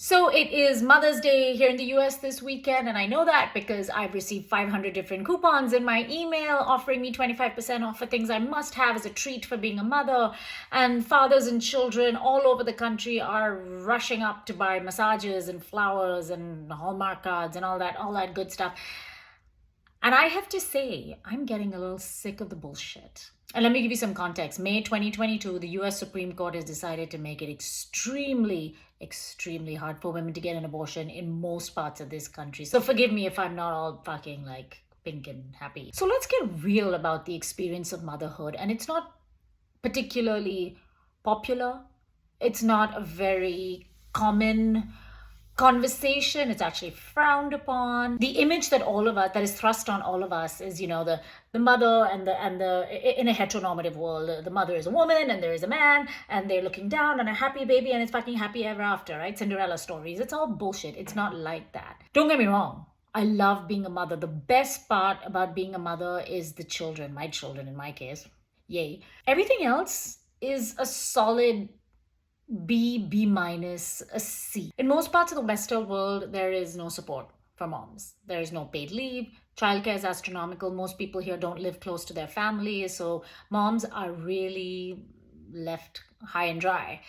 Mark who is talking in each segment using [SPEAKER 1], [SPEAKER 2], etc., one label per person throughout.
[SPEAKER 1] So it is Mother's Day here in the US this weekend, and I know that because I've received 500 different coupons in my email offering me 25% off for things I must have as a treat for being a mother. And fathers and children all over the country are rushing up to buy massages and flowers and Hallmark cards and all that good stuff. And I have to say, I'm getting a little sick of the bullshit. And let me give you some context. May 2022, the US Supreme Court has decided to make it extremely hard for women to get an abortion in most parts of this country. So forgive me if I'm not all fucking like pink and happy. So let's get real about the experience of motherhood. And it's not particularly popular, it's not a very common conversation. It's actually frowned upon. The image that that is thrust on all of us is, the mother and the in a heteronormative world, the mother is a woman and there is a man and they're looking down on a happy baby and it's fucking happy ever after, right? Cinderella stories. It's all bullshit. It's not like that. Don't get me wrong. I love being a mother. The best part about being a mother is the children, my children in my case. Yay. Everything else is a solid B minus, a C. In most parts of the Western world, there is no support for moms. There is no paid leave. Childcare is astronomical. Most people here don't live close to their families, so moms are really left high and dry.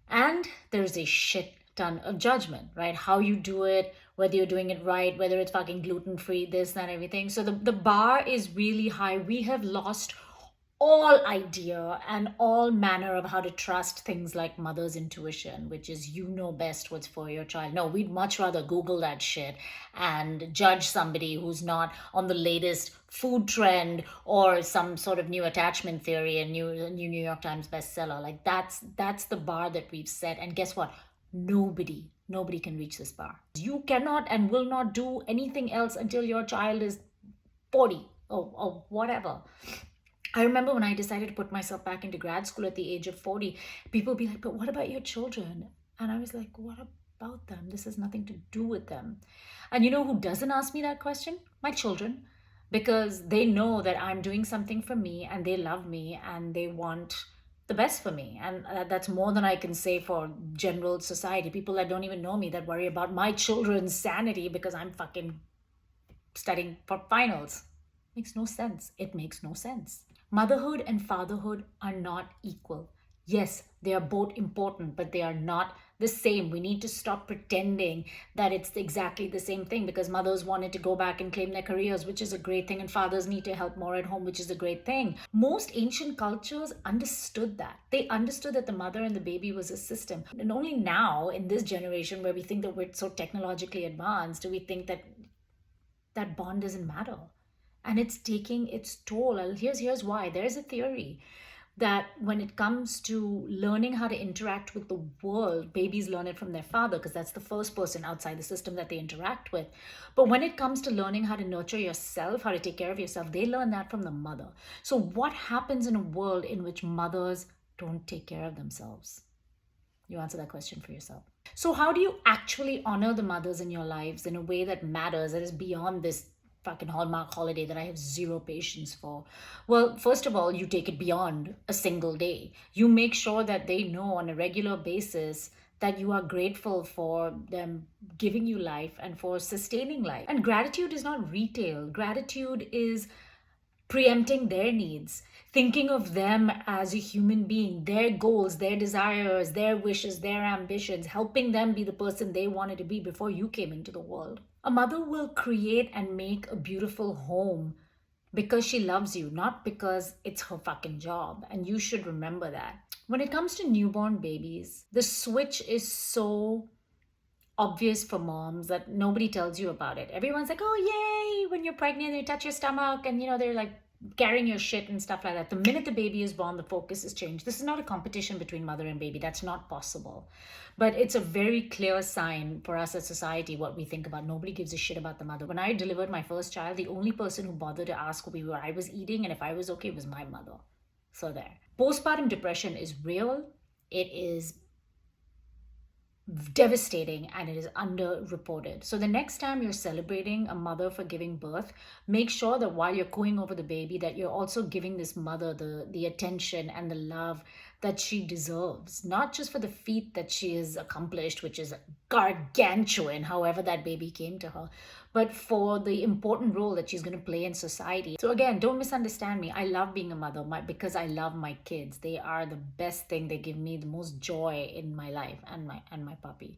[SPEAKER 1] And there's a shit ton of judgment, right? How you do it, whether you're doing it right, whether it's fucking gluten-free, this, that, everything. So the bar is really high. We have lost all idea and all manner of how to trust things like mother's intuition, which is you know best what's for your child. No, we'd much rather Google that shit and judge somebody who's not on the latest food trend or some sort of new attachment theory and new New York Times bestseller. Like that's the bar that we've set. And guess what? Nobody can reach this bar. You cannot and will not do anything else until your child is 40 or whatever. I remember when I decided to put myself back into grad school at the age of 40, people would be like, but what about your children? And I was like, what about them? This has nothing to do with them. And you know who doesn't ask me that question? My children, because they know that I'm doing something for me and they love me and they want the best for me. And that's more than I can say for general society. People that don't even know me that worry about my children's sanity because I'm fucking studying for finals. Makes no sense. It makes no sense. Motherhood and fatherhood are not equal. Yes, they are both important, but they are not the same. We need to stop pretending that it's exactly the same thing because mothers wanted to go back and claim their careers, which is a great thing, and fathers need to help more at home, which is a great thing. Most ancient cultures understood that. They understood that the mother and the baby was a system. And only now, in this generation where we think that we're so technologically advanced, do we think that that bond doesn't matter. And it's taking its toll. And here's why. There's a theory that when it comes to learning how to interact with the world, babies learn it from their father because that's the first person outside the system that they interact with. But when it comes to learning how to nurture yourself, how to take care of yourself, they learn that from the mother. So what happens in a world in which mothers don't take care of themselves? You answer that question for yourself. So how do you actually honor the mothers in your lives in a way that matters, that is beyond this fucking Hallmark holiday that I have zero patience for? Well, first of all, you take it beyond a single day. You make sure that they know on a regular basis that you are grateful for them giving you life and for sustaining life. And gratitude is not retail. Gratitude is preempting their needs, thinking of them as a human being, their goals, their desires, their wishes, their ambitions, helping them be the person they wanted to be before you came into the world. A mother will create and make a beautiful home because she loves you, not because it's her fucking job. And you should remember that. When it comes to newborn babies, the switch is so obvious for moms that nobody tells you about it. Everyone's like, oh, yay, when you're pregnant, they touch your stomach and, they're like carrying your shit and stuff like that. The minute the baby is born, the focus is changed. This is not a competition between mother and baby. That's not possible. But it's a very clear sign for us as society what we think about. Nobody gives a shit about the mother. When I delivered my first child, the only person who bothered to ask me what I was eating and if I was okay was my mother. So there. Postpartum depression is real. It is devastating and it is underreported. So the next time you're celebrating a mother for giving birth, make sure that while you're cooing over the baby that you're also giving this mother the attention and the love that she deserves, not just for the feat that she has accomplished, which is gargantuan, however that baby came to her, but for the important role that she's going to play in society. So again, don't misunderstand me. I love being a mother because I love my kids. They are the best thing. They give me the most joy in my life, and my puppy.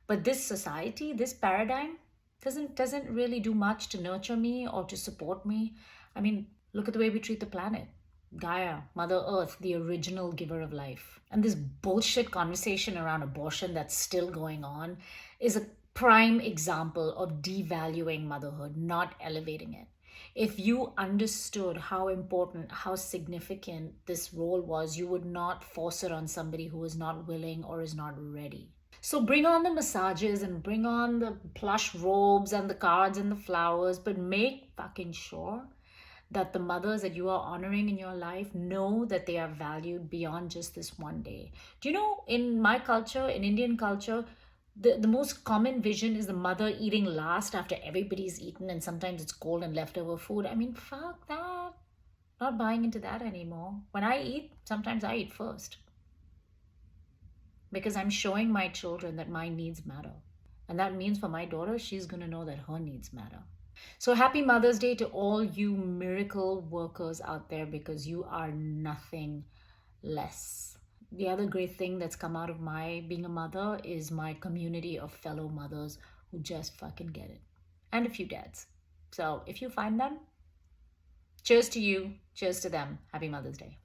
[SPEAKER 1] But this society, this paradigm, doesn't really do much to nurture me or to support me. I mean, look at the way we treat the planet. Gaia, Mother Earth, the original giver of life. And this bullshit conversation around abortion that's still going on is a prime example of devaluing motherhood, not elevating it. If you understood how important, how significant this role was, you would not force it on somebody who is not willing or is not ready. So bring on the massages and bring on the plush robes and the cards and the flowers, but make fucking sure that the mothers that you are honoring in your life know that they are valued beyond just this one day. Do you know, in my culture, in Indian culture, the most common vision is the mother eating last after everybody's eaten, and sometimes it's cold and leftover food. I mean, fuck that. Not buying into that anymore. When I eat, sometimes I eat first because I'm showing my children that my needs matter. And that means for my daughter, she's going to know that her needs matter. So happy Mother's Day to all you miracle workers out there, because you are nothing less. The other great thing that's come out of my being a mother is my community of fellow mothers who just fucking get it. And a few dads. So if you find them, cheers to you, cheers to them. Happy Mother's Day.